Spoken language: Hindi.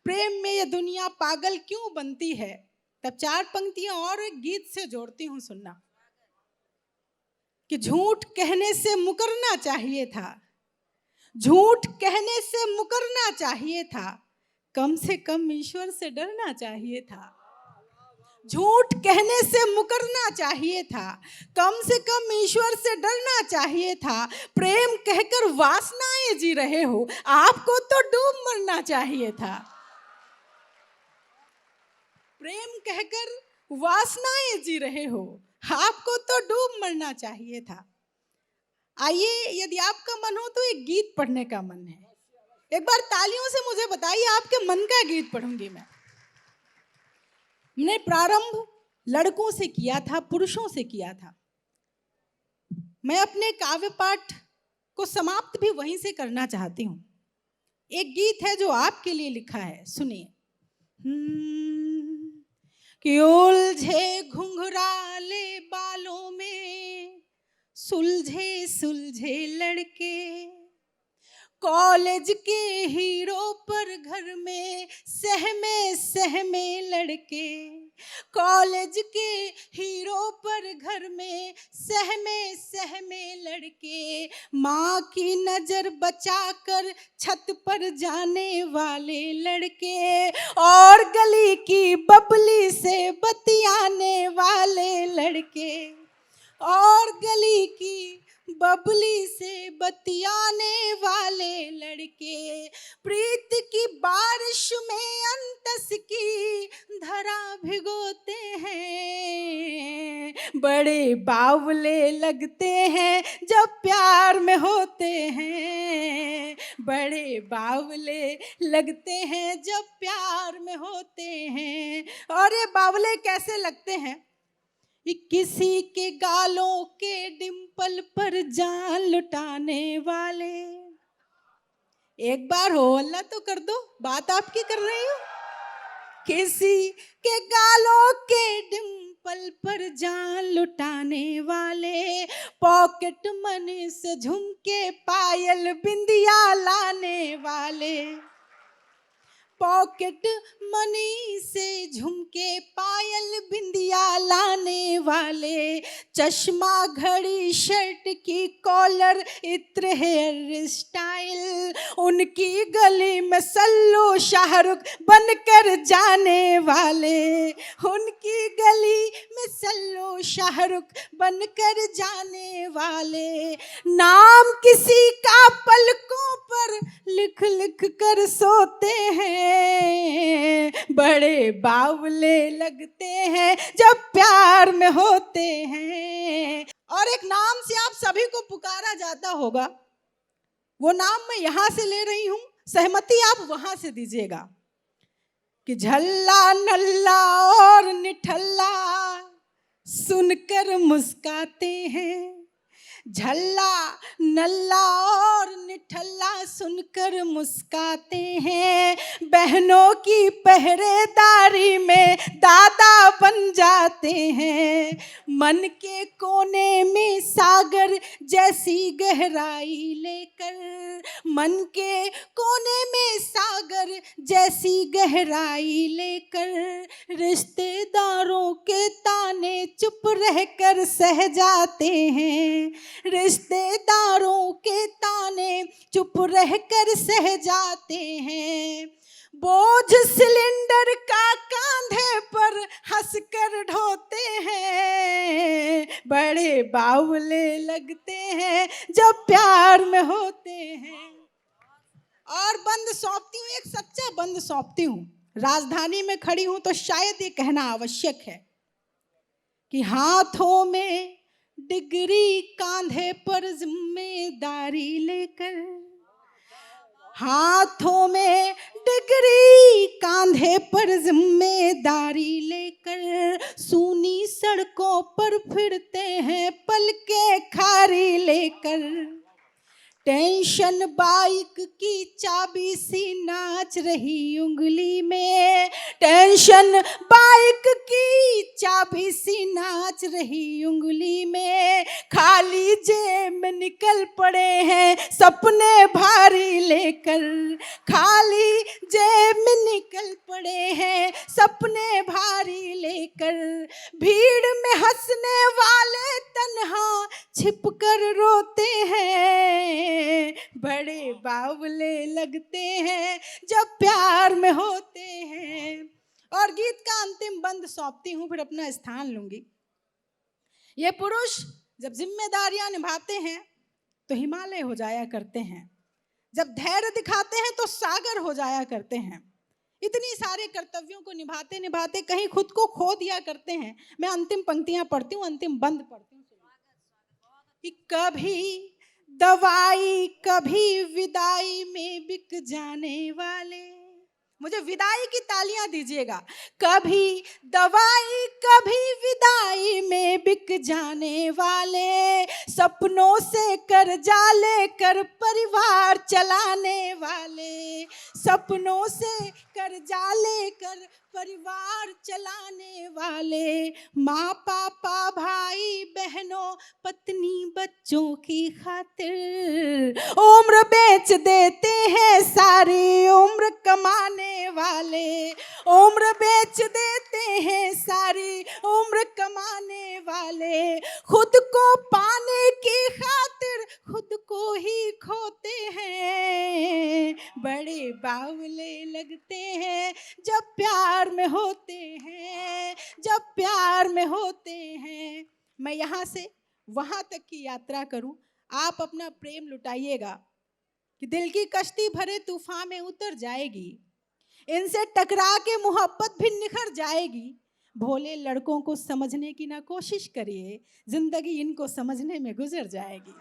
प्रेम में ये दुनिया पागल क्यों बनती है। तब 4 पंक्तियां और एक गीत से जोड़ती हूँ, सुनना। कि झूठ कहने से मुकरना चाहिए था, झूठ कहने से मुकरना चाहिए था, कम से कम ईश्वर से डरना चाहिए था। झूठ कहने से मुकरना चाहिए था, कम से कम ईश्वर से डरना चाहिए था। प्रेम कहकर वासनाएं जी रहे हो, आपको तो डूब मरना चाहिए था। प्रेम कहकर वासनाएं जी रहे हो, आपको तो डूब मरना चाहिए था। आइए, यदि आपका मन हो तो एक गीत पढ़ने का मन है, एक बार तालियों से मुझे बताइए, आपके मन का गीत पढ़ूंगी मैं। मैंने प्रारंभ लड़कों से किया था, पुरुषों से किया था। मैं अपने काव्य पाठ को समाप्त भी वहीं से करना चाहती हूँ। एक गीत है जो आपके लिए लिखा है, सुनिए। कि उलझे घुंघराले बालों में सुलझे सुलझे लड़के, कॉलेज के हीरो पर घर में सहमे सहमे लड़के, कॉलेज के हीरो पर घर में सहमे सहमे लड़के, माँ की नजर बचाकर छत पर जाने वाले लड़के, और गली की बबली से बतियाने वाले लड़के, और गली की बबली से बतियाने वाले लड़के, प्रीत की बारिश में अंतस की धरा भिगोते हैं, बड़े बावले लगते हैं जब प्यार में होते हैं, बड़े बावले लगते हैं जब प्यार में होते हैं। और ये बावले कैसे लगते हैं? किसी के गालों के डिंपल पर जान लुटाने वाले। एक बार हो अल्लाह तो कर दो, बात आपकी कर रही हूँ। किसी के गालों के डिंपल पर जान लुटाने वाले, पॉकेट मनी से झुमके पायल बिंदिया लाने वाले, पॉकेट मनी से झुमके पायल बिंदिया लाने वाले, चश्मा घड़ी शर्ट की कॉलर इत्र हेयर स्टाइल, उनकी गली में सल्लू शाहरुख बनकर जाने वाले, उनकी गली में सल्लू शाहरुख बनकर जाने वाले, नाम किसी का पलकों पर लिख लिख कर सोते हैं, बड़े बावले लगते हैं जब प्यार में होते हैं। और एक नाम से आप सभी को पुकारा जाता होगा, वो नाम मैं यहां से ले रही हूं, सहमति आप वहां से दीजिएगा। कि झल्ला नल्ला और निठल्ला सुनकर मुस्काते हैं, झल्ला नल्ला और निठल्ला सुनकर मुस्काते हैं, बहनों की पहरेदारी में दादा बन जाते हैं, मन के कोने में सागर जैसी गहराई लेकर, मन के कोने में सागर जैसी गहराई लेकर, रिश्तेदारों के ताने चुप रहकर सह जाते हैं, रिश्तेदारों के ताने चुप रहकर सह जाते हैं, बोझ सिलेंडर का कांधे पर हंसकर ढोते हैं, बड़े बावले लगते हैं जब प्यार में होते हैं। और बंद सौंपती हूँ, एक सच्चा बंद सौंपती हूँ। राजधानी में खड़ी हूँ तो शायद ये कहना आवश्यक है कि हाथों में डिग्री कांधे पर जिम्मेदारी लेकर, हाथों में डिग्री कांधे पर जिम्मेदारी लेकर, सूनी सड़कों पर फिरते हैं पलके खारी लेकर, टेंशन बाइक की चाबी सी नाच रही उंगली में, टेंशन बाइक की चाबी सी नाच रही उंगली में, खाली जेब में निकल पड़े हैं सपने भारी लेकर, खाली जेब में निकल सपने भारी लेकर, भीड़ में हंसने वाले तन्हा छिप कर रोते हैं, बड़े बावले लगते हैं जब प्यार में होते हैं। और गीत का अंतिम बंद सौंपती हूं, फिर अपना स्थान लूंगी। ये पुरुष जब जिम्मेदारियां निभाते हैं तो हिमालय हो जाया करते हैं, जब धैर्य दिखाते हैं तो सागर हो जाया करते हैं। इतनी सारे कर्तव्यों को निभाते निभाते कहीं खुद को खो दिया करते हैं। मैं अंतिम पंक्तियां पढ़ती हूँ, अंतिम बंद पढ़ती हूँ कि कभी दवाई कभी विदाई में बिक जाने वाले, मुझे विदाई की तालियां दीजिएगा। कभी दवाई कभी विदाई में बिक जाने वाले, सपनों से कर्जा लेकर परिवार चलाने वाले, सपनों से कर्जा लेकर परिवार चलाने वाले, माँ पापा भाई बहनों पत्नी बच्चों की खातिर उम्र बेच देते हैं सारी उम्र कमाने वाले, उम्र बेच देते हैं सारी उम्र कमाने वाले, खुद को पाने की खातिर खुद को ही खोते हैं, बड़े बावले लगते हैं जब प्यार में होते हैं, जब प्यार में होते हैं। मैं यहाँ से वहाँ तक की यात्रा करूं, आप अपना प्रेम लुटाइएगा कि दिल की कश्ती भरे तूफान में उतर जाएगी, इनसे टकरा के मोहब्बत भी निखर जाएगी। भोले लड़कों को समझने की ना कोशिश करिए, जिंदगी इनको समझने में गुजर जाएगी।